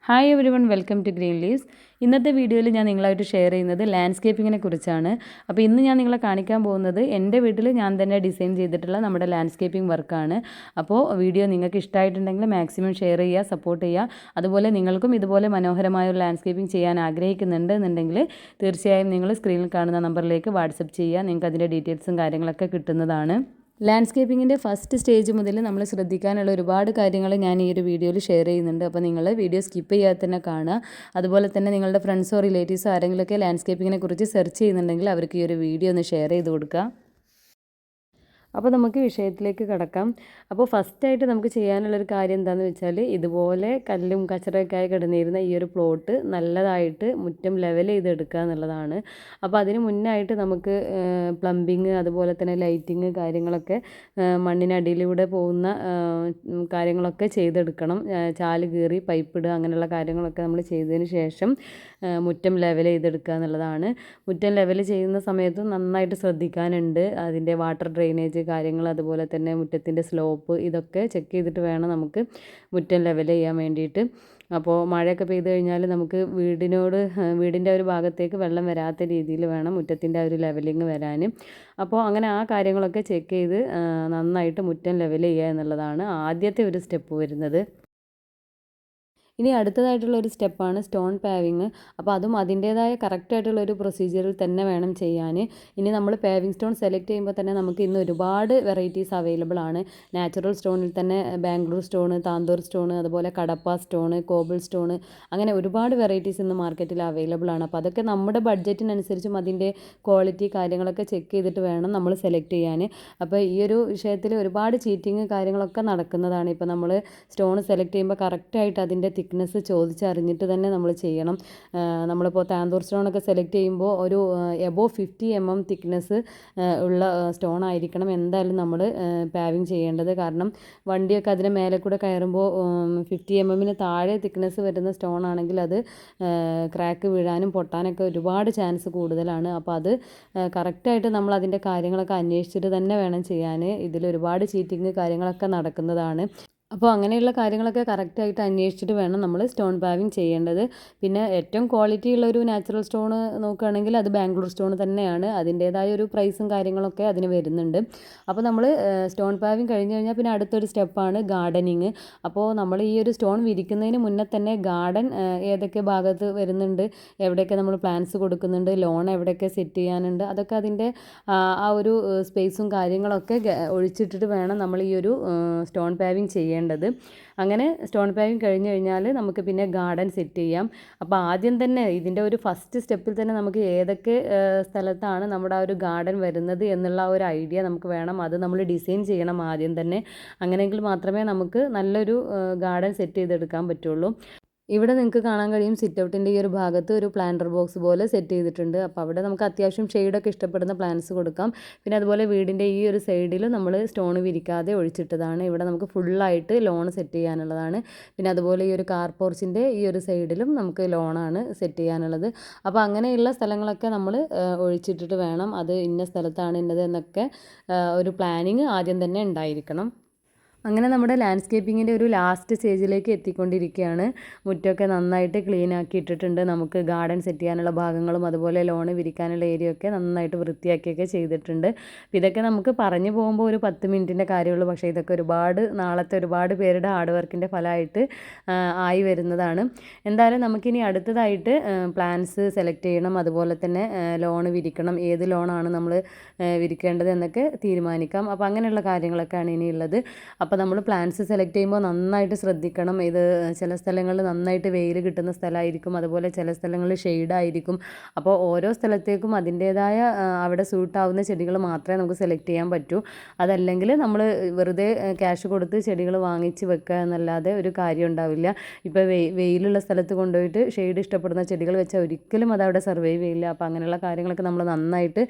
Hi everyone, welcome to green leaves. ഇന്നത്തെ വീഡിയോയിൽ ഞാൻ നിങ്ങളായിട്ട് ഷെയർ ചെയ്യുന്നത് ലാൻഡ്സ്കേപ്പിങ്ങിനെ കുറിച്ചാണ്. അപ്പോൾ ഇന്ന് ഞാൻ നിങ്ങളെ കാണിക്കാൻ പോകുന്നത് എൻ്റെ വീട്ടിൽ ഞാൻ തന്നെ ഡിസൈൻ ചെയ്തിട്ടുള്ള നമ്മുടെ ലാൻഡ്സ്കേപ്പിംഗ് വർക്കാണ്. അപ്പോൾ വീഡിയോ നിങ്ങൾക്ക് ഇഷ്ടമായിട്ടുണ്ടെങ്കിൽ മാക്സിമം ഷെയർ ചെയ്യുക, സപ്പോർട്ട് ചെയ്യുക. അതുപോലെ നിങ്ങൾക്കും ഇതുപോലെ മനോഹരമായ ഒരു ലാൻഡ്സ്കേപ്പിംഗ് ചെയ്യാൻ ആഗ്രഹിക്കുന്നുണ്ട് എന്നുണ്ടെങ്കിൽ തീർച്ചയായും നിങ്ങൾ സ്ക്രീനിൽ കാണുന്ന നമ്പറിലേക്ക് വാട്സപ്പ് ചെയ്യുക. നിങ്ങൾക്ക് അതിൻ്റെ ഡീറ്റെയിൽസും കാര്യങ്ങളൊക്കെ കിട്ടുന്നതാണ്. ലാൻഡ്സ്കേപ്പിങ്ങിൻ്റെ ഫസ്റ്റ് സ്റ്റേജ് മുതൽ നമ്മൾ ശ്രദ്ധിക്കാനുള്ള ഒരുപാട് കാര്യങ്ങൾ ഞാൻ ഈ ഒരു വീഡിയോയിൽ ഷെയർ ചെയ്യുന്നുണ്ട്. അപ്പോൾ നിങ്ങൾ വീഡിയോ സ്കിപ്പ് ചെയ്യാതെ തന്നെ കാണുക. അതുപോലെ തന്നെ നിങ്ങളുടെ ഫ്രണ്ട്സോ റിലേറ്റീവ്സോ ആരെങ്കിലുമൊക്കെ ലാൻഡ്സ്കേപ്പിങ്ങിനെ കുറിച്ച് സെർച്ച് ചെയ്യുന്നുണ്ടെങ്കിൽ അവർക്ക് ഈ ഒരു വീഡിയോ ഒന്ന് ഷെയർ ചെയ്ത് കൊടുക്കുക. അപ്പോൾ നമുക്ക് വിഷയത്തിലേക്ക് കടക്കാം. അപ്പോൾ ഫസ്റ്റായിട്ട് നമുക്ക് ചെയ്യാനുള്ളൊരു കാര്യം എന്താണെന്ന് വെച്ചാൽ, ഇതുപോലെ കല്ലും കച്ചറയൊക്കെ ആയി കിടന്നിരുന്ന ഈ ഒരു പ്ലോട്ട് നല്ലതായിട്ട് മുറ്റം ലെവൽ ചെയ്തെടുക്കുക എന്നുള്ളതാണ്. അപ്പോൾ അതിന് മുന്നായിട്ട് നമുക്ക് പ്ലംബിങ്, അതുപോലെ തന്നെ ലൈറ്റിങ് കാര്യങ്ങളൊക്കെ, മണ്ണിനടിയിലൂടെ പോകുന്ന കാര്യങ്ങളൊക്കെ ചെയ്തെടുക്കണം. ചാല് കീറി പൈപ്പ് ഇടുക, അങ്ങനെയുള്ള കാര്യങ്ങളൊക്കെ നമ്മൾ ചെയ്തതിന് ശേഷം മുറ്റം ലെവൽ ചെയ്തെടുക്കുക എന്നുള്ളതാണ്. മുറ്റം ലെവൽ ചെയ്യുന്ന സമയത്ത് നന്നായിട്ട് ശ്രദ്ധിക്കാനുണ്ട്. അതിൻ്റെ വാട്ടർ ഡ്രെയിനേജ് കാര്യങ്ങൾ, അതുപോലെ തന്നെ മുറ്റത്തിൻ്റെ സ്ലോപ്പ്, ഇതൊക്കെ ചെക്ക് ചെയ്തിട്ട് വേണം നമുക്ക് മുറ്റം ലെവൽ ചെയ്യാൻ വേണ്ടിയിട്ട്. അപ്പോൾ മഴയൊക്കെ പെയ്ത് കഴിഞ്ഞാൽ നമുക്ക് വീടിൻ്റെ ഒരു ഭാഗത്തേക്ക് വെള്ളം വരാത്ത രീതിയിൽ വേണം മുറ്റത്തിൻ്റെ ഒരു ലെവലിങ് വരാൻ. അപ്പോൾ അങ്ങനെ ആ കാര്യങ്ങളൊക്കെ ചെക്ക് ചെയ്ത് നന്നായിട്ട് മുറ്റം ലെവൽ ചെയ്യുക എന്നുള്ളതാണ് ആദ്യത്തെ ഒരു സ്റ്റെപ്പ് വരുന്നത്. ഇനി അടുത്തതായിട്ടുള്ള ഒരു സ്റ്റെപ്പാണ് സ്റ്റോൺ പാവിങ്. അപ്പോൾ അതും അതിൻ്റേതായ കറക്റ്റായിട്ടുള്ള ഒരു പ്രൊസീജിയറിൽ തന്നെ വേണം ചെയ്യാൻ. ഇനി നമ്മൾ പാവിങ് സ്റ്റോൺ സെലക്ട് ചെയ്യുമ്പോൾ തന്നെ നമുക്ക് ഇന്ന് ഒരുപാട് വെറൈറ്റീസ് അവൈലബിൾ ആണ്. നാച്ചുറൽ സ്റ്റോണിൽ തന്നെ ബാംഗ്ലൂർ സ്റ്റോണ്, താന്തൂർ സ്റ്റോണ്, അതുപോലെ കടപ്പ സ്റ്റോണ്, കോബിൾ സ്റ്റോണ്, അങ്ങനെ ഒരുപാട് വെറൈറ്റീസ് ഇന്ന് മാർക്കറ്റിൽ അവൈലബിൾ ആണ്. അപ്പോൾ അതൊക്കെ നമ്മുടെ ബഡ്ജറ്റിനനുസരിച്ചും അതിൻ്റെ ക്വാളിറ്റി കാര്യങ്ങളൊക്കെ ചെക്ക് ചെയ്തിട്ട് വേണം നമ്മൾ സെലക്ട് ചെയ്യാൻ. അപ്പോൾ ഈ ഒരു വിഷയത്തിൽ ഒരുപാട് ചീറ്റിങ് കാര്യങ്ങളൊക്കെ നടക്കുന്നതാണ്. ഇപ്പോൾ നമ്മൾ സ്റ്റോൺ സെലക്ട് ചെയ്യുമ്പോൾ കറക്റ്റായിട്ട് അതിൻ്റെ തിക്നെസ് ചോദിച്ചറിഞ്ഞിട്ട് തന്നെ നമ്മൾ ചെയ്യണം. നമ്മളിപ്പോൾ താന്തൂർ സ്റ്റോണൊക്കെ സെലക്ട് ചെയ്യുമ്പോൾ ഒരു എബോവ് 50 mm തിക്നെസ് ഉള്ള സ്റ്റോൺ ആയിരിക്കണം എന്തായാലും നമ്മൾ പാവിങ് ചെയ്യേണ്ടത്. കാരണം വണ്ടിയൊക്കെ അതിന് മേലെ കൂടെ കയറുമ്പോൾ 50 mm താഴെ തിക്നെസ് വരുന്ന സ്റ്റോൺ ആണെങ്കിൽ അത് ക്രാക്ക് വീഴാനും പൊട്ടാനൊക്കെ ഒരുപാട് ചാൻസ് കൂടുതലാണ്. അപ്പോൾ അത് കറക്റ്റായിട്ട് നമ്മൾ അതിൻ്റെ കാര്യങ്ങളൊക്കെ അന്വേഷിച്ചിട്ട് തന്നെ വേണം ചെയ്യാൻ. ഇതിൽ ഒരുപാട് ചീറ്റിങ് കാര്യങ്ങളൊക്കെ നടക്കുന്നതാണ്. അപ്പോൾ അങ്ങനെയുള്ള കാര്യങ്ങളൊക്കെ കറക്റ്റായിട്ട് അന്വേഷിച്ചിട്ട് വേണം നമ്മൾ സ്റ്റോൺ പാവിങ് ചെയ്യേണ്ടത്. പിന്നെ ഏറ്റവും ക്വാളിറ്റി ഉള്ള ഒരു നാച്ചുറൽ സ്റ്റോൺ നോക്കുകയാണെങ്കിൽ അത് ബാംഗ്ലൂർ സ്റ്റോൺ തന്നെയാണ്. അതിൻ്റേതായ ഒരു പ്രൈസും കാര്യങ്ങളൊക്കെ അതിന് വരുന്നുണ്ട്. അപ്പോൾ നമ്മൾ സ്റ്റോൺ പാവിങ് കഴിഞ്ഞ് കഴിഞ്ഞാൽ പിന്നെ അടുത്തൊരു സ്റ്റെപ്പാണ് ഗാർഡനിങ്. അപ്പോൾ നമ്മൾ ഈ ഒരു സ്റ്റോൺ വിരിക്കുന്നതിന് മുന്നേ തന്നെ ഗാർഡൻ ഏതൊക്കെ ഭാഗത്ത് വരുന്നുണ്ട്, എവിടെയൊക്കെ നമ്മൾ പ്ലാന്റ്സ് കൊടുക്കുന്നുണ്ട്, ലോൺ എവിടെയൊക്കെ സെറ്റ് ചെയ്യാനുണ്ട്, അതൊക്കെ അതിൻ്റെ ആ ഒരു സ്പേസും കാര്യങ്ങളൊക്കെ ഒഴിച്ചിട്ടിട്ട് വേണം നമ്മൾ ഈ ഒരു സ്റ്റോൺ പാവിങ് ചെയ്യേണ്ടത്. അങ്ങനെ സ്റ്റോൺ പാവിങ് കഴിഞ്ഞ് കഴിഞ്ഞാൽ നമുക്ക് പിന്നെ ഗാർഡൻ സെറ്റ് ചെയ്യാം. അപ്പോൾ ആദ്യം തന്നെ ഇതിൻ്റെ ഒരു ഫസ്റ്റ് സ്റ്റെപ്പിൽ തന്നെ നമുക്ക് ഏതൊക്കെ സ്ഥലത്താണ് നമ്മുടെ ആ ഒരു ഗാർഡൻ വരുന്നത് എന്നുള്ള ഒരു ഐഡിയ നമുക്ക് വേണം. അത് നമ്മൾ ഡിസൈൻ ചെയ്യണം ആദ്യം തന്നെ. അങ്ങനെയെങ്കിൽ മാത്രമേ നമുക്ക് നല്ലൊരു ഗാർഡൻ സെറ്റ് ചെയ്തെടുക്കാൻ പറ്റുള്ളൂ. ഇവിടെ നിങ്ങൾക്ക് കാണാൻ കഴിയും, സിറ്റ് ഔട്ടിൻ്റെ ഈ ഒരു ഭാഗത്ത് ഒരു പ്ലാന്റർ ബോക്സ് പോലെ സെറ്റ് ചെയ്തിട്ടുണ്ട്. അപ്പോൾ അവിടെ നമുക്ക് അത്യാവശ്യം ഷെയ്ഡൊക്കെ ഇഷ്ടപ്പെടുന്ന പ്ലാന്റ്സ് കൊടുക്കാം. പിന്നെ അതുപോലെ വീടിൻ്റെ ഈ ഒരു സൈഡിൽ നമ്മൾ സ്റ്റോൺ വിരിക്കാതെ ഒഴിച്ചിട്ടതാണ്. ഇവിടെ നമുക്ക് ഫുള്ളായിട്ട് ലോൺ സെറ്റ് ചെയ്യാനുള്ളതാണ്. പിന്നെ അതുപോലെ ഈ ഒരു കാർ പോർച്ചിൻ്റെ ഈ ഒരു സൈഡിലും നമുക്ക് ലോണാണ് സെറ്റ് ചെയ്യാനുള്ളത്. അപ്പോൾ അങ്ങനെയുള്ള സ്ഥലങ്ങളൊക്കെ നമ്മൾ ഒഴിച്ചിട്ടിട്ട് വേണം, അത് ഇന്ന സ്ഥലത്താണ് ഇന്നത് എന്നൊക്കെ ഒരു പ്ലാനിങ് ആദ്യം തന്നെ ഉണ്ടായിരിക്കണം. അങ്ങനെ നമ്മുടെ ലാൻഡ്സ്കേപ്പിങ്ങിൻ്റെ ഒരു ലാസ്റ്റ് സ്റ്റേജിലേക്ക് എത്തിക്കൊണ്ടിരിക്കുകയാണ്. മുറ്റമൊക്കെ നന്നായിട്ട് ക്ലീൻ ആക്കി ഇട്ടിട്ടുണ്ട്. നമുക്ക് ഗാർഡൻ സെറ്റ് ചെയ്യാനുള്ള ഭാഗങ്ങളും അതുപോലെ ലോണ് വിരിക്കാനുള്ള ഏരിയയൊക്കെ നന്നായിട്ട് വൃത്തിയാക്കിയൊക്കെ ചെയ്തിട്ടുണ്ട്. അപ്പോൾ ഇതൊക്കെ നമുക്ക് പറഞ്ഞു പോകുമ്പോൾ ഒരു 10 മിനിറ്റിൻ്റെ കാര്യമുള്ളൂ. പക്ഷേ ഇതൊക്കെ നാളത്തെ ഒരുപാട് പേരുടെ ഹാർഡ് വർക്കിൻ്റെ ഫലമായിട്ട് ആയി വരുന്നതാണ്. എന്തായാലും നമുക്കിനി അടുത്തതായിട്ട് പ്ലാൻസ് സെലക്ട് ചെയ്യണം, അതുപോലെ തന്നെ ലോണ് വിരിക്കണം. ഏത് ലോണാണ് നമ്മൾ വിരിക്കേണ്ടത് എന്നൊക്കെ തീരുമാനിക്കാം. അപ്പോൾ അങ്ങനെയുള്ള കാര്യങ്ങളൊക്കെയാണ് ഇനിയുള്ളത്. അപ്പോൾ നമ്മൾ പ്ലാന്റ്സ് സെലക്ട് ചെയ്യുമ്പോൾ നന്നായിട്ട് ശ്രദ്ധിക്കണം. ഇത് ചില സ്ഥലങ്ങളിൽ നന്നായിട്ട് വെയിൽ കിട്ടുന്ന സ്ഥലമായിരിക്കും, അതുപോലെ ചില സ്ഥലങ്ങളിൽ ഷെയ്ഡായിരിക്കും. അപ്പോൾ ഓരോ സ്ഥലത്തേക്കും അതിൻ്റേതായ അവിടെ സൂട്ടാവുന്ന ചെടികൾ മാത്രമേ നമുക്ക് സെലക്ട് ചെയ്യാൻ പറ്റൂ. അതല്ലെങ്കിൽ നമ്മൾ വെറുതെ ക്യാഷ് കൊടുത്ത് ചെടികൾ വാങ്ങിച്ച് വെക്കുക എന്നല്ലാതെ ഒരു കാര്യം ഉണ്ടാവില്ല. ഇപ്പോൾ വെയിലുള്ള സ്ഥലത്ത് കൊണ്ടുപോയിട്ട് ഷെയ്ഡ് ഇഷ്ടപ്പെടുന്ന ചെടികൾ വെച്ചാൽ ഒരിക്കലും അതവിടെ സർവൈവ് ചെയ്യില്ല. അപ്പോൾ അങ്ങനെയുള്ള കാര്യങ്ങളൊക്കെ നമ്മൾ നന്നായിട്ട്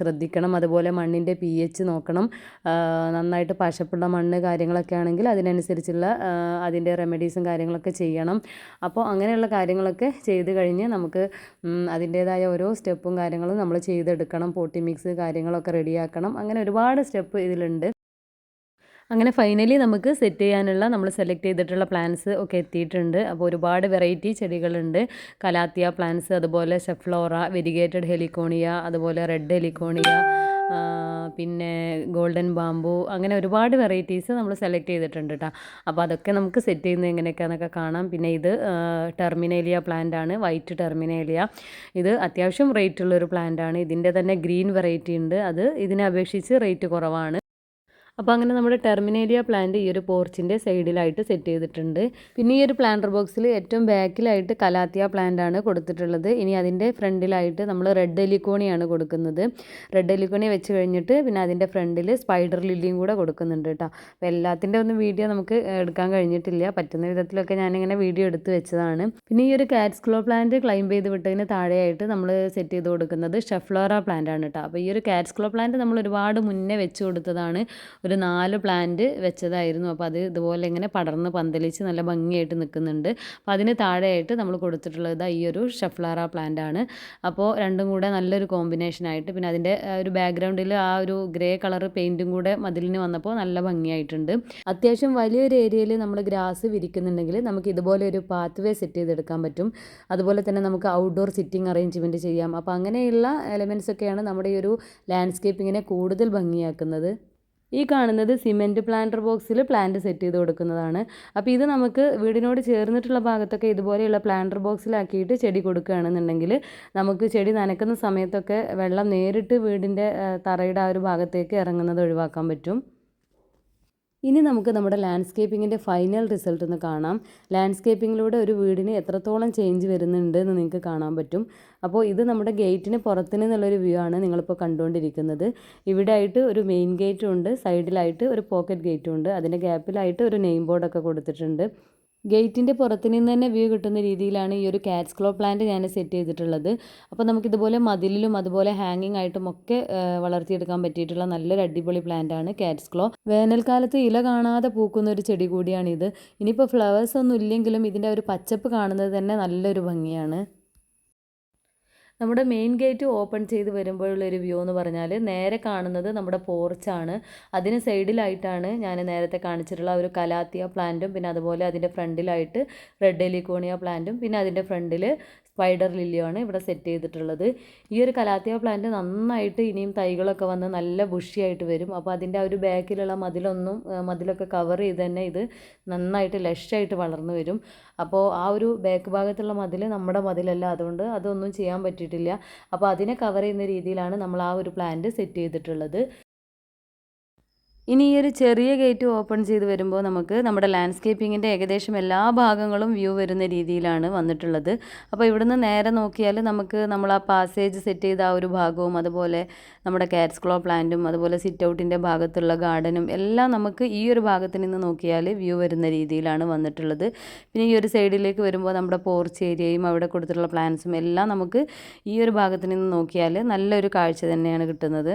ശ്രദ്ധിക്കണം. അതുപോലെ മണ്ണിൻ്റെ pH നോക്കണം. നന്നായിട്ട് പശപ്പുള്ള മണ്ണ് കാര്യങ്ങളൊക്കെ ആണെങ്കിൽ അതിനനുസരിച്ചുള്ള അതിൻ്റെ റെമഡീസും കാര്യങ്ങളൊക്കെ ചെയ്യണം. അപ്പോൾ അങ്ങനെയുള്ള കാര്യങ്ങളൊക്കെ ചെയ്ത് കഴിഞ്ഞ് നമുക്ക് അതിൻ്റേതായ ഓരോ സ്റ്റെപ്പും കാര്യങ്ങളും നമ്മൾ ചെയ്തെടുക്കണം. പോട്ടി മിക്സ് കാര്യങ്ങളൊക്കെ റെഡിയാക്കണം. അങ്ങനെ ഒരുപാട് സ്റ്റെപ്പ് ഇതിലുണ്ട്. അങ്ങനെ ഫൈനലി നമുക്ക് സെറ്റ് ചെയ്യാനുള്ള നമ്മൾ സെലക്ട് ചെയ്തിട്ടുള്ള പ്ലാന്റ്സ് ഒക്കെ എത്തിയിട്ടുണ്ട്. അപ്പോൾ ഒരുപാട് വെറൈറ്റി ചെടികളുണ്ട്. കലാത്തിയ പ്ലാന്റ്സ്, അതുപോലെ സെഫ്ലോറ, വെരിഗേറ്റഡ് ഹെലിക്കോണിയ, അതുപോലെ റെഡ് ഹെലിക്കോണിയ, പിന്നെ ഗോൾഡൻ ബാംബു, അങ്ങനെ ഒരുപാട് വെറൈറ്റീസ് നമ്മൾ സെലക്ട് ചെയ്തിട്ടുണ്ട് കേട്ടോ. അപ്പോൾ അതൊക്കെ നമുക്ക് സെറ്റ് ചെയ്യുന്നത് എങ്ങനെയൊക്കെയാണെന്നൊക്കെ കാണാം. പിന്നെ ഇത് ടെർമിനേലിയ പ്ലാന്റ് ആണ്, വൈറ്റ് ടെർമിനേലിയ. ഇത് അത്യാവശ്യം റേറ്റുള്ളൊരു പ്ലാന്റ് ആണ്. ഇതിൻ്റെ തന്നെ ഗ്രീൻ വെറൈറ്റി ഉണ്ട്, അത് ഇതിനെ അപേക്ഷിച്ച് റേറ്റ് കുറവാണ്. അപ്പോൾ അങ്ങനെ നമ്മുടെ ടെർമിനേലിയ പ്ലാന്റ് ഈ ഒരു പോർച്ചിൻ്റെ സൈഡിലായിട്ട് സെറ്റ് ചെയ്തിട്ടുണ്ട്. പിന്നെ ഈ ഒരു പ്ലാന്റർ ബോക്സിൽ ഏറ്റവും ബാക്കിലായിട്ട് കലാത്തിയ പ്ലാന്റ് ആണ് കൊടുത്തിട്ടുള്ളത്. ഇനി അതിൻ്റെ ഫ്രണ്ടിലായിട്ട് നമ്മൾ റെഡ് എലിക്കോണിയാണ് കൊടുക്കുന്നത്. റെഡ് എലിക്കോണി വെച്ച് കഴിഞ്ഞിട്ട് പിന്നെ അതിൻ്റെ ഫ്രണ്ടിൽ സ്പൈഡർ ലില്ലിയും കൂടെ കൊടുക്കുന്നുണ്ട് കേട്ടോ. അപ്പോൾ എല്ലാത്തിൻ്റെ ഒന്നും വീഡിയോ നമുക്ക് എടുക്കാൻ കഴിഞ്ഞിട്ടില്ല. പറ്റുന്ന വിധത്തിലൊക്കെ ഞാനിങ്ങനെ വീഡിയോ എടുത്ത് വെച്ചതാണ്. പിന്നെ ഈ ഒരു കാറ്റ്സ്ക്ലോ പ്ലാന്റ് ക്ലൈംബ് ചെയ്ത് വിട്ടതിന് താഴെയായിട്ട് നമ്മൾ സെറ്റ് ചെയ്ത് കൊടുക്കുന്നത് ഷെഫ്ലോറ പ്ലാന്റ് ആണ് കേട്ടോ. അപ്പോൾ ഈ ഒരു കാറ്റ്സ്ക്ലോ പ്ലാന്റ് നമ്മൾ ഒരുപാട് മുന്നേ വെച്ച് കൊടുത്തതാണ്. ഒരു 4 പ്ലാന്റ് വെച്ചതായിരുന്നു. അപ്പോൾ അത് ഇതുപോലെ ഇങ്ങനെ പടർന്ന് പന്തലിച്ച് നല്ല ഭംഗിയായിട്ട് നിൽക്കുന്നുണ്ട്. അപ്പോൾ അതിന് താഴെയായിട്ട് നമ്മൾ കൊടുത്തിട്ടുള്ളത് ഈ ഒരു ഷെഫ്ലോറ പ്ലാന്റ് ആണ്. അപ്പോൾ രണ്ടും കൂടെ നല്ലൊരു കോമ്പിനേഷനായിട്ട്, പിന്നെ അതിൻ്റെ ഒരു ബാക്ക്ഗ്രൗണ്ടിൽ ആ ഒരു ഗ്രേ കളർ പെയിൻറ്റും കൂടെ മതിലിന് വന്നപ്പോൾ നല്ല ഭംഗിയായിട്ടുണ്ട്. അത്യാവശ്യം വലിയൊരു ഏരിയയിൽ നമ്മൾ ഗ്രാസ് വിരിക്കുന്നുണ്ടെങ്കിൽ നമുക്ക് ഇതുപോലെ ഒരു പാത്ത് വേ സെറ്റ് ചെയ്തെടുക്കാൻ പറ്റും. അതുപോലെ തന്നെ നമുക്ക് ഔട്ട്ഡോർ സിറ്റിംഗ് അറേഞ്ച്മെൻറ്റ് ചെയ്യാം. അപ്പോൾ അങ്ങനെയുള്ള എലമെൻറ്റ്സ് ഒക്കെയാണ് നമ്മുടെ ഈ ഒരു ലാൻഡ്സ്കേപ്പിങ്ങിനെ കൂടുതൽ ഭംഗിയാക്കുന്നത്. ഈ കാണുന്നത് സിമെൻറ്റ് പ്ലാന്റർ ബോക്സിൽ പ്ലാന്റ് സെറ്റ് ചെയ്ത് കൊടുക്കുന്നതാണ്. അപ്പോൾ ഇത് നമുക്ക് വീടിനോട് ചേർന്നിട്ടുള്ള ഭാഗത്തൊക്കെ ഇതുപോലെയുള്ള പ്ലാന്റർ ബോക്സിലാക്കിയിട്ട് ചെടി കൊടുക്കുകയാണെന്നുണ്ടെങ്കിൽ നമുക്ക് ചെടി നനയ്ക്കുന്ന സമയത്തൊക്കെ വെള്ളം നേരിട്ട് വീടിൻ്റെ തറയുടെ ആ ഒരു ഭാഗത്തേക്ക് ഇറങ്ങുന്നത് ഒഴിവാക്കാൻ പറ്റും. ഇനി നമുക്ക് നമ്മുടെ ലാൻഡ്സ്കേപ്പിങ്ങിൻ്റെ ഫൈനൽ റിസൾട്ട് ഒന്ന് കാണാം. ലാൻഡ്സ്കേപ്പിങ്ങിലൂടെ ഒരു വീടിന് എത്രത്തോളം ചേഞ്ച് വരുന്നുണ്ട് എന്ന് നിങ്ങൾക്ക് കാണാൻ പറ്റും. അപ്പോൾ ഇത് നമ്മുടെ ഗേറ്റിന് പുറത്തു നിന്നുള്ളൊരു വ്യൂ ആണ് നിങ്ങളിപ്പോൾ കണ്ടുകൊണ്ടിരിക്കുന്നത്. ഇവിടെ ആയിട്ട് ഒരു മെയിൻ ഗേറ്റും ഉണ്ട്, സൈഡിലായിട്ട് ഒരു പോക്കറ്റ് ഗേറ്റും ഉണ്ട്. അതിൻ്റെ ഗ്യാപ്പിലായിട്ട് ഒരു നെയിം ബോർഡൊക്കെ കൊടുത്തിട്ടുണ്ട്. ഗേറ്റിൻ്റെ പുറത്തു നിന്ന് തന്നെ വ്യൂ കിട്ടുന്ന രീതിയിലാണ് ഈ ഒരു കാറ്റ്സ്ക്ലോ പ്ലാന്റ് ഞാൻ സെറ്റ് ചെയ്തിട്ടുള്ളത്. അപ്പോൾ നമുക്കിതുപോലെ മതിലിലും അതുപോലെ ഹാങ്ങിങ് ആയിട്ടും ഒക്കെ വളർത്തിയെടുക്കാൻ പറ്റിയിട്ടുള്ള നല്ലൊരു അടിപൊളി പ്ലാന്റ് ആണ് കാറ്റ്സ്ക്ലോ. വേനൽക്കാലത്ത് ഇല കാണാതെ പൂക്കുന്ന ഒരു ചെടി കൂടിയാണിത്. ഇനിയിപ്പോൾ ഫ്ലവേഴ്സ് ഒന്നും ഇല്ലെങ്കിലും ഇതിൻ്റെ ഒരു പച്ചപ്പ് കാണുന്നത് തന്നെ നല്ലൊരു ഭംഗിയാണ്. നമ്മുടെ മെയിൻ ഗേറ്റ് ഓപ്പൺ ചെയ്ത് വരുമ്പോഴുള്ളൊരു വ്യൂ എന്ന് പറഞ്ഞാൽ നേരെ കാണുന്നത് നമ്മുടെ പോർച്ചാണ്. അതിന് സൈഡിലായിട്ടാണ് ഞാൻ നേരത്തെ കാണിച്ചിട്ടുള്ള ഒരു കലാത്തിയ പ്ലാന്റും, പിന്നെ അതുപോലെ അതിൻ്റെ ഫ്രണ്ടിലായിട്ട് റെഡ് എലിക്കോണിയ പ്ലാന്റും, പിന്നെ അതിൻ്റെ ഫ്രണ്ടിൽ സ്പൈഡർ ലില്ലിയാണ് ഇവിടെ സെറ്റ് ചെയ്തിട്ടുള്ളത്. ഈ ഒരു കലാത്തിയ പ്ലാന്റ് നന്നായിട്ട് ഇനിയും തൈകളൊക്കെ വന്ന് നല്ല ബുഷിയായിട്ട് വരും. അപ്പോൾ അതിൻ്റെ ആ ഒരു ബാക്കിലുള്ള മതിലൊക്കെ കവർ ചെയ്ത് തന്നെ ഇത് നന്നായിട്ട് ലഷായിട്ട് വളർന്നു വരും. അപ്പോൾ ആ ഒരു ബാക്ക് ഭാഗത്തുള്ള മതിൽ നമ്മുടെ മതിലല്ല, അതുകൊണ്ട് അതൊന്നും ചെയ്യാൻ പറ്റിയിട്ടില്ല. അപ്പോൾ അതിനെ കവർ ചെയ്യുന്ന രീതിയിലാണ് നമ്മൾ ആ ഒരു പ്ലാന്റ് സെറ്റ് ചെയ്തിട്ടുള്ളത്. ഇനി ഈ ഒരു ചെറിയ ഗേറ്റ് ഓപ്പൺ ചെയ്ത് വരുമ്പോൾ നമുക്ക് നമ്മുടെ ലാൻഡ്സ്കേപ്പിങ്ങിൻ്റെ ഏകദേശം എല്ലാ ഭാഗങ്ങളും വ്യൂ വരുന്ന രീതിയിലാണ് വന്നിട്ടുള്ളത്. അപ്പോൾ ഇവിടുന്ന് നേരെ നോക്കിയാൽ നമ്മൾ ആ പാസേജ് സെറ്റ് ചെയ്ത ആ ഒരു ഭാഗവും, അതുപോലെ നമ്മുടെ കാറ്റ്സ്ക്ലോ പ്ലാന്റും, അതുപോലെ സിറ്റ് ഔട്ടിൻ്റെ ഭാഗത്തുള്ള ഗാർഡനും എല്ലാം നമുക്ക് ഈ ഒരു ഭാഗത്ത് നിന്ന് നോക്കിയാൽ വ്യൂ വരുന്ന രീതിയിലാണ് വന്നിട്ടുള്ളത്. പിന്നെ ഈ ഒരു സൈഡിലേക്ക് വരുമ്പോൾ നമ്മുടെ പോർച്ച് ഏരിയയും അവിടെ കൊടുത്തിട്ടുള്ള പ്ലാന്റ്സും എല്ലാം നമുക്ക് ഈ ഒരു ഭാഗത്ത് നിന്ന് നോക്കിയാൽ നല്ലൊരു കാഴ്ച തന്നെയാണ് കിട്ടുന്നത്.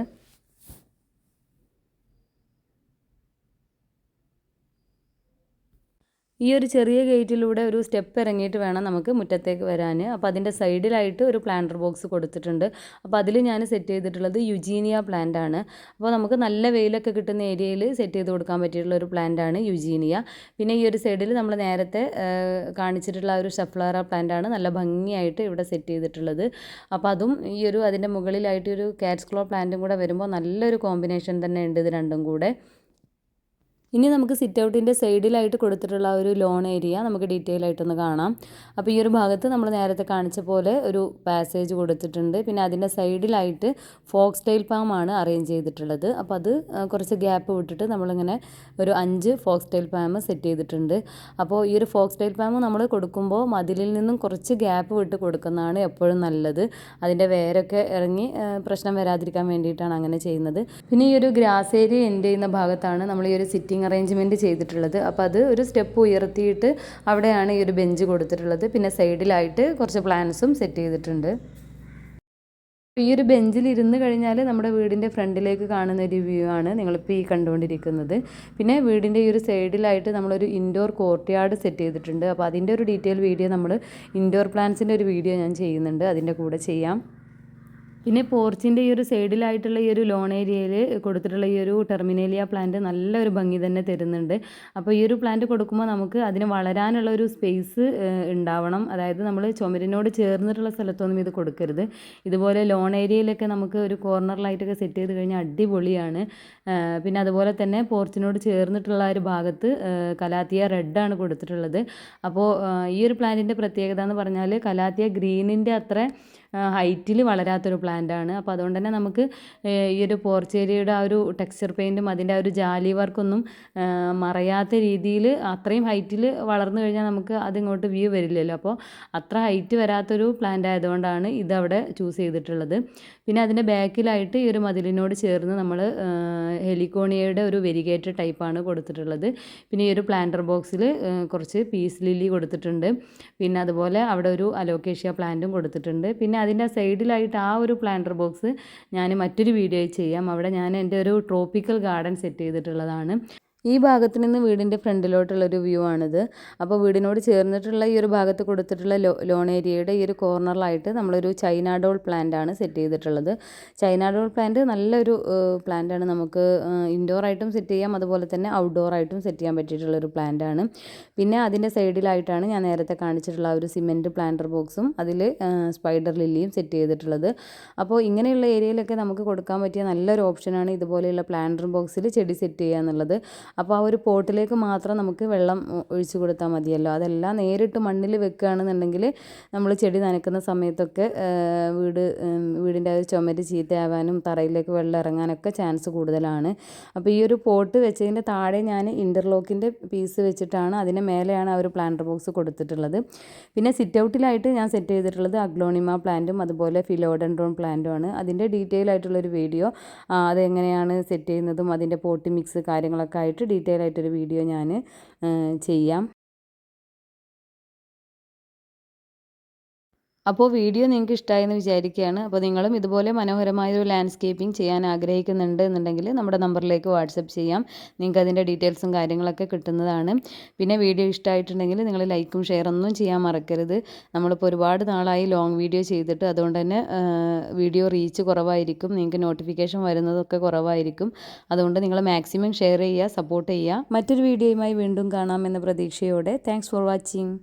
ഈ ഒരു ചെറിയ ഗേറ്റിലൂടെ ഒരു സ്റ്റെപ്പ് ഇറങ്ങിയിട്ട് വേണം നമുക്ക് മുറ്റത്തേക്ക് വരാൻ. അപ്പോൾ അതിൻ്റെ സൈഡിലായിട്ട് ഒരു പ്ലാന്റർ ബോക്സ് കൊടുത്തിട്ടുണ്ട്. അപ്പോൾ അതിൽ ഞാൻ സെറ്റ് ചെയ്തിട്ടുള്ളത് യുജീനിയ പ്ലാന്റ് ആണ്. അപ്പോൾ നമുക്ക് നല്ല വെയിലൊക്കെ കിട്ടുന്ന ഏരിയയിൽ സെറ്റ് ചെയ്ത് കൊടുക്കാൻ പറ്റിയിട്ടുള്ള ഒരു പ്ലാന്റ് ആണ് യുജീനിയ. പിന്നെ ഈ ഒരു സൈഡിൽ നമ്മൾ നേരത്തെ കാണിച്ചിട്ടുള്ള ഒരു ഷെഫ്ലോറ പ്ലാന്റ് ആണ് നല്ല ഭംഗിയായിട്ട് ഇവിടെ സെറ്റ് ചെയ്തിട്ടുള്ളത്. അപ്പോൾ അതും അതിൻ്റെ മുകളിലായിട്ട് ഒരു കാറ്റ്സ്ക്ലോ പ്ലാന്റും കൂടെ വരുമ്പോൾ നല്ലൊരു കോമ്പിനേഷൻ തന്നെ ഉണ്ട് ഇത് രണ്ടും കൂടെ. ഇനി നമുക്ക് സിറ്റ് ഔട്ടിൻ്റെ സൈഡിലായിട്ട് കൊടുത്തിട്ടുള്ള ഒരു ലോൺ ഏരിയ നമുക്ക് ഡീറ്റെയിൽ ആയിട്ടൊന്ന് കാണാം. അപ്പോൾ ഈ ഒരു ഭാഗത്ത് നമ്മൾ നേരത്തെ കാണിച്ച പോലെ ഒരു പാസേജ് കൊടുത്തിട്ടുണ്ട്. പിന്നെ അതിൻ്റെ സൈഡിലായിട്ട് ഫോക്സ് ടെയിൽ പാം ആണ് അറേഞ്ച് ചെയ്തിട്ടുള്ളത്. അപ്പോൾ അത് കുറച്ച് ഗ്യാപ്പ് വിട്ടിട്ട് നമ്മളിങ്ങനെ ഒരു 5 ഫോക്സ് ടെയിൽ പാം സെറ്റ് ചെയ്തിട്ടുണ്ട്. അപ്പോൾ ഈ ഒരു ഫോക്സ് ടെയിൽ പാം നമ്മൾ കൊടുക്കുമ്പോൾ മതിലിൽ നിന്നും കുറച്ച് ഗ്യാപ്പ് വിട്ട് കൊടുക്കുന്നതാണ് എപ്പോഴും നല്ലത്. അതിൻ്റെ വേരൊക്കെ ഇറങ്ങി പ്രശ്നം വരാതിരിക്കാൻ വേണ്ടിയിട്ടാണ് അങ്ങനെ ചെയ്യുന്നത്. പിന്നെ ഈ ഒരു ഗ്രാസ് ഏരിയ എൻഡ് ചെയ്യുന്ന ഭാഗത്താണ് നമ്മൾ ഈ ഒരു സിറ്റിംഗ് അറേഞ്ച്മെൻറ്റ് ചെയ്തിട്ടുള്ളത്. അപ്പോൾ അത് ഒരു സ്റ്റെപ്പ് ഉയർത്തിയിട്ട് അവിടെയാണ് ഈ ഒരു ബെഞ്ച് കൊടുത്തിട്ടുള്ളത്. പിന്നെ സൈഡിലായിട്ട് കുറച്ച് പ്ലാന്റ്സും സെറ്റ് ചെയ്തിട്ടുണ്ട്. ഈ ഒരു ബെഞ്ചിൽ ഇരുന്ന് കഴിഞ്ഞാൽ നമ്മുടെ വീടിൻ്റെ ഫ്രണ്ടിലേക്ക് കാണുന്ന ഒരു വ്യൂ ആണ് നിങ്ങളിപ്പോൾ ഈ കണ്ടുകൊണ്ടിരിക്കുന്നത്. പിന്നെ വീടിൻ്റെ ഈ ഒരു സൈഡിലായിട്ട് നമ്മളൊരു ഇൻഡോർ കോർട്ട്യാർഡ് സെറ്റ് ചെയ്തിട്ടുണ്ട്. അപ്പോൾ അതിൻ്റെ ഒരു ഡീറ്റെയിൽ വീഡിയോ ഇൻഡോർ പ്ലാന്റ്സിൻ്റെ ഒരു വീഡിയോ ഞാൻ ചെയ്യുന്നുണ്ട്, അതിൻ്റെ കൂടെ ചെയ്യാം. പിന്നെ പോർച്ചിൻ്റെ ഈ ഒരു സൈഡിലായിട്ടുള്ള ഈ ഒരു ലോൺ ഏരിയയിൽ കൊടുത്തിട്ടുള്ള ഈ ഒരു ടെർമിനേലിയ പ്ലാന്റ് നല്ലൊരു ഭംഗി തന്നെ തരുന്നുണ്ട്. അപ്പോൾ ഈ ഒരു പ്ലാന്റ് കൊടുക്കുമ്പോൾ നമുക്ക് അതിന് വളരാനുള്ള ഒരു സ്പേസ് ഉണ്ടാവണം. അതായത് നമ്മൾ ചുമരിനോട് ചേർന്നിട്ടുള്ള സ്ഥലത്തൊന്നും ഇത് കൊടുക്കരുത്. ഇതുപോലെ ലോൺ ഏരിയയിലൊക്കെ നമുക്ക് ഒരു കോർണറിലായിട്ടൊക്കെ സെറ്റ് ചെയ്ത് കഴിഞ്ഞാൽ അടിപൊളിയാണ്. പിന്നെ അതുപോലെ തന്നെ പോർച്ചിനോട് ചേർന്നിട്ടുള്ള ഒരു ഭാഗത്ത് കലാത്തിയ റെഡാണ് കൊടുത്തിട്ടുള്ളത്. അപ്പോൾ ഈ ഒരു പ്ലാന്റിൻ്റെ പ്രത്യേകത എന്ന് പറഞ്ഞാൽ കലാത്തിയ ഗ്രീനിൻ്റെ അത്ര ഹൈറ്റിൽ വളരാത്തൊരു പ്ലാന്റാണ്. അപ്പോൾ അതുകൊണ്ട് തന്നെ നമുക്ക് ഈ ഒരു പോർച്ച് ഏരിയയുടെ ആ ഒരു ടെക്സ്ചർ പെയിൻറ്റും അതിൻ്റെ ആ ഒരു ജാലി വർക്കൊന്നും മറയാത്ത രീതിയിൽ അത്രയും ഹൈറ്റിൽ വളർന്നു കഴിഞ്ഞാൽ നമുക്ക് അതിങ്ങോട്ട് വ്യൂ വരില്ലല്ലോ. അപ്പോൾ അത്ര ഹൈറ്റ് വരാത്തൊരു പ്ലാന്റ് ആയതുകൊണ്ടാണ് ഇതവിടെ ചൂസ് ചെയ്തിട്ടുള്ളത്. പിന്നെ അതിൻ്റെ ബാക്കിലായിട്ട് ഈ ഒരു മതിലിനോട് ചേർന്ന് നമ്മൾ ഹെലിക്കോണിയയുടെ ഒരു വെരിഗേറ്റഡ് ടൈപ്പാണ് കൊടുത്തിട്ടുള്ളത്. പിന്നെ ഈ ഒരു പ്ലാന്റർ ബോക്സിൽ കുറച്ച് പീസ് ലില്ലി കൊടുത്തിട്ടുണ്ട്. പിന്നെ അതുപോലെ അവിടെ ഒരു അലോക്കേഷ്യ പ്ലാന്റും കൊടുത്തിട്ടുണ്ട്. പിന്നെ അതിൻ്റെ സൈഡിലായിട്ട് ആ ഒരു പ്ലാന്റർ ബോക്സ് ഞാൻ മറ്റൊരു വീഡിയോയിൽ ചെയ്യാം. അവിടെ ഞാൻ എൻ്റെ ഒരു ട്രോപ്പിക്കൽ ഗാർഡൻ സെറ്റ് ചെയ്തിട്ടുള്ളതാണ്. ഈ ഭാഗത്ത് നിന്ന് വീടിൻ്റെ ഫ്രണ്ടിലോട്ടുള്ളൊരു വ്യൂ ആണിത്. അപ്പോൾ വീടിനോട് ചേർന്നിട്ടുള്ള ഈ ഒരു ഭാഗത്ത് കൊടുത്തിട്ടുള്ള ലോൺ ഏരിയയുടെ ഈ ഒരു കോർണറിലായിട്ട് നമ്മളൊരു ചൈന ഡോൾ പ്ലാന്റ് ആണ് സെറ്റ് ചെയ്തിട്ടുള്ളത്. ചൈന ഡോൾ പ്ലാന്റ് നല്ലൊരു പ്ലാന്റാണ്. നമുക്ക് ഇൻഡോർ ആയിട്ടും സെറ്റ് ചെയ്യാം, അതുപോലെ തന്നെ ഔട്ട്ഡോർ ആയിട്ടും സെറ്റ് ചെയ്യാൻ പറ്റിയിട്ടുള്ളൊരു പ്ലാന്റ് ആണ്. പിന്നെ അതിൻ്റെ സൈഡിലായിട്ടാണ് ഞാൻ നേരത്തെ കാണിച്ചിട്ടുള്ള ഒരു സിമെൻറ്റ് പ്ലാന്റർ ബോക്സും അതിൽ സ്പൈഡർ ലില്ലിയും സെറ്റ് ചെയ്തിട്ടുള്ളത്. അപ്പോൾ ഇങ്ങനെയുള്ള ഏരിയയിലൊക്കെ നമുക്ക് കൊടുക്കാൻ പറ്റിയ നല്ലൊരു ഓപ്ഷനാണ് ഇതുപോലെയുള്ള പ്ലാന്റർ ബോക്സിൽ ചെടി സെറ്റ് ചെയ്യുക എന്നുള്ളത്. അപ്പോൾ ആ ഒരു പോട്ടിലേക്ക് മാത്രം നമുക്ക് വെള്ളം ഒഴിച്ചു കൊടുത്താൽ മതിയല്ലോ. അതെല്ലാം നേരിട്ട് മണ്ണിൽ വെക്കുകയാണെന്നുണ്ടെങ്കിൽ നമ്മൾ ചെടി നനയ്ക്കുന്ന സമയത്തൊക്കെ വീടിൻ്റെ ആ ഒരു ചുമര് ചീത്തയാവാനും തറയിലേക്ക് വെള്ളം ഇറങ്ങാനൊക്കെ ചാൻസ് കൂടുതലാണ്. അപ്പോൾ ഈ ഒരു പോട്ട് വെച്ചതിൻ്റെ താഴെ ഞാൻ ഇൻ്റർലോക്കിൻ്റെ പീസ് വെച്ചിട്ടാണ് അതിന് മേലെയാണ് ആ ഒരു പ്ലാന്റർ ബോക്സ് കൊടുത്തിട്ടുള്ളത്. പിന്നെ സിറ്റ് ഔട്ടിലായിട്ട് ഞാൻ സെറ്റ് ചെയ്തിട്ടുള്ളത് അഗ്ലോണിമ പ്ലാന്റും അതുപോലെ ഫിലോഡൻഡ്രോൺ പ്ലാന്റും ആണ്. അതിൻ്റെ ഡീറ്റെയിൽ ആയിട്ടുള്ളൊരു വീഡിയോ അതെങ്ങനെയാണ് സെറ്റ് ചെയ്യുന്നതും അതിൻ്റെ പോട്ടി മിക്സ് കാര്യങ്ങളൊക്കെ ആയിട്ട് ഡീറ്റെയിൽ ആയിട്ടൊരു വീഡിയോ ഞാൻ ചെയ്യാം. അപ്പോൾ വീഡിയോ നിങ്ങൾക്ക് ഇഷ്ടമായെന്ന് വിചാരിക്കുകയാണ്. അപ്പോൾ നിങ്ങളും ഇതുപോലെ മനോഹരമായൊരു ലാൻഡ്സ്കേപ്പിംഗ് ചെയ്യാൻ ആഗ്രഹിക്കുന്നുണ്ട് എന്നുണ്ടെങ്കിൽ നമ്മുടെ നമ്പറിലേക്ക് വാട്സപ്പ് ചെയ്യാം. നിങ്ങൾക്ക് അതിൻ്റെ ഡീറ്റെയിൽസും കാര്യങ്ങളൊക്കെ കിട്ടുന്നതാണ്. പിന്നെ വീഡിയോ ഇഷ്ടമായിട്ടുണ്ടെങ്കിൽ നിങ്ങൾ ലൈക്കും ഷെയറൊന്നും ചെയ്യാൻ മറക്കരുത്. നമ്മളിപ്പോൾ ഒരുപാട് നാളായി ലോങ് വീഡിയോ ചെയ്തിട്ട്, അതുകൊണ്ട് തന്നെ വീഡിയോ റീച്ച് കുറവായിരിക്കും, നിങ്ങൾക്ക് നോട്ടിഫിക്കേഷൻ വരുന്നതൊക്കെ കുറവായിരിക്കും. അതുകൊണ്ട് നിങ്ങൾ മാക്സിമം ഷെയർ ചെയ്യുക, സപ്പോർട്ട് ചെയ്യുക. മറ്റൊരു വീഡിയോയുമായി വീണ്ടും കാണാമെന്ന പ്രതീക്ഷയോടെ താങ്ക്സ് ഫോർ വാച്ചിങ്.